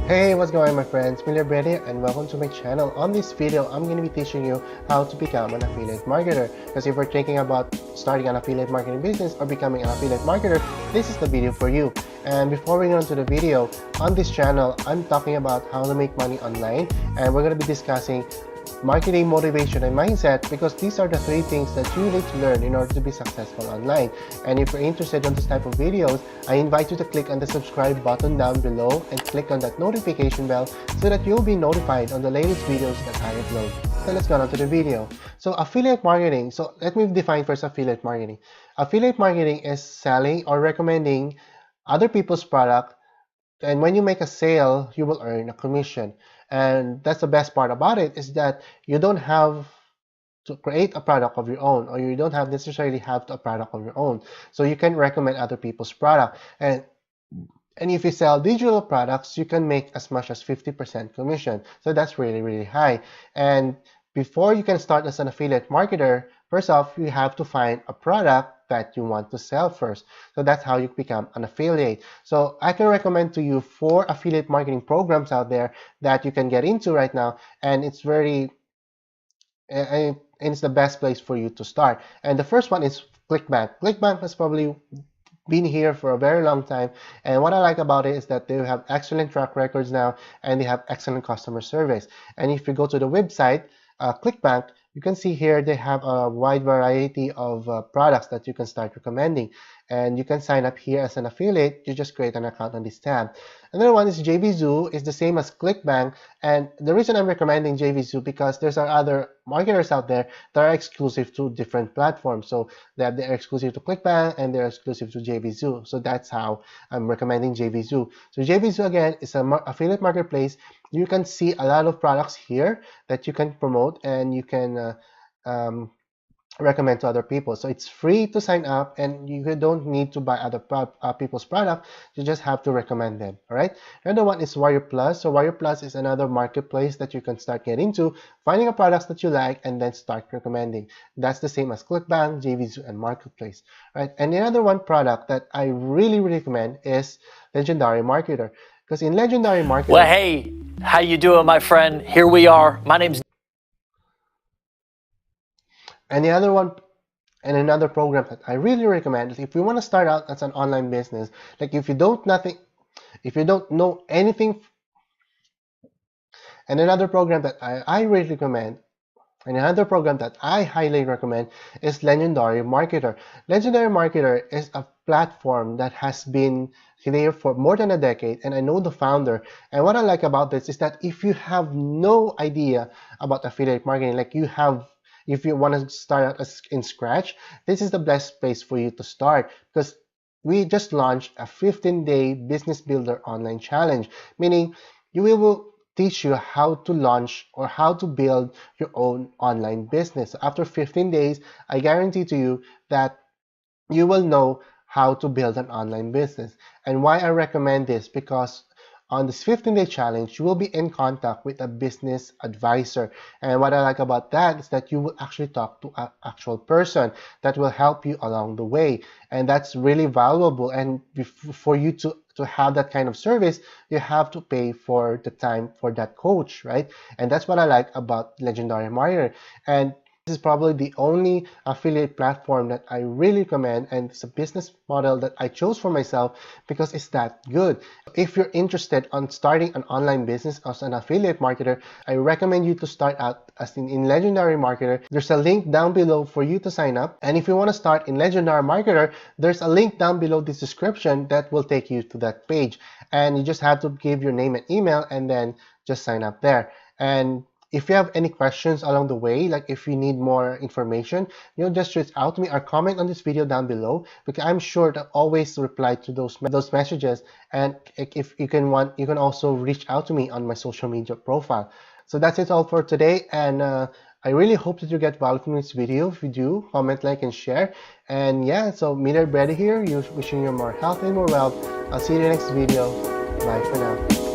Hey, what's going on my friends, Miller Brady and welcome to my channel. On this video, I'm going to be teaching you how to become an affiliate marketer. Because if you're thinking about starting an affiliate marketing business or becoming an affiliate marketer, this is the video for you. And before we go into the video, on this channel, I'm talking about how to make money online, and we're going to be discussing marketing, motivation, and mindset, because these are the three things that you need to learn in order to be successful online. And if you're interested in this type of videos, I invite you to click on the subscribe button down below and click on that notification bell so that you'll be notified on the latest videos that I upload. So let's go on to the video. So affiliate marketing. So let me define first affiliate marketing. Affiliate marketing is selling or recommending other people's product, and when you make a sale, you will earn a commission. And that's the best part about it, is that you don't have to create a product of your own, or you don't have necessarily have a product of your own. So you can recommend other people's product. And if you sell digital products, you can make as much as 50% commission. So that's really, really high. And before you can start as an affiliate marketer, first off, you have to find a product that you want to sell first. So that's how you become an affiliate. So I can recommend to you 4 affiliate marketing programs out there that you can get into right now, and it's it's the best place for you to start. And the first one is ClickBank. ClickBank has probably been here for a very long time, and what I like about it is that they have excellent track records now, and they have excellent customer service. And if you go to the website, ClickBank, you can see here they have a wide variety of products that you can start recommending, and you can sign up here as an affiliate. You just create an account on this tab. Another one is JVZoo. It's the same as ClickBank, and the reason I'm recommending JVZoo because there's other marketers out there that are exclusive to different platforms. So they're exclusive to ClickBank and they're exclusive to JVZoo. So that's how I'm recommending JVZoo. So JVZoo again is an affiliate marketplace. You can see a lot of products here that you can promote and you can recommend to other people. So it's free to sign up, and you don't need to buy other people's product. You just have to recommend them. All right. Another one is Warrior Plus. So Warrior Plus is another marketplace that you can start getting into, finding a products that you like and then start recommending. That's the same as ClickBank, JVZoo, and Marketplace. Right. And the other one product that I really recommend is Legendary Marketer. Because in Legendary Marketer, well, hey, how you doing, my friend? Here we are. My name's and the other one, and another program that I really recommend is if you want to start out as an online business, like if you don't know anything. And another program that I really recommend, and another program that I highly recommend, is Legendary Marketer. Legendary Marketer is a platform that has been there for more than a decade, and I know the founder. And what I like about this is that if you have no idea about affiliate marketing, like if you want to start out in scratch, this is the best place for you to start, because we just launched a 15-day business builder online challenge, meaning we will teach you how to launch or how to build your own online business. After 15 days, I guarantee to you that you will know how to build an online business. And why I recommend this, because on this 15-day challenge, you will be in contact with a business advisor. And what I like about that is that you will actually talk to an actual person that will help you along the way. And that's really valuable. And for you to have that kind of service, you have to pay for the time for that coach, right? And that's what I like about Legendary Marketer. And this is probably the only affiliate platform that I really recommend, and it's a business model that I chose for myself because it's that good. If you're interested on starting an online business as an affiliate marketer, I recommend you to start out as in Legendary Marketer. There's a link down below for you to sign up. And if you want to start in Legendary Marketer, there's a link down below this description that will take you to that page. And you just have to give your name and email and then just sign up there. And if you have any questions along the way, like if you need more information, just reach out to me or comment on this video down below, because I'm sure to always reply to those messages. And if you can you can also reach out to me on my social media profile. So that's it all for today, and I really hope that you get value from this video. If you do, comment, like, and share. And yeah, so Miller Brady here, wishing you more health and more wealth. I'll see you in the next video. Bye for now.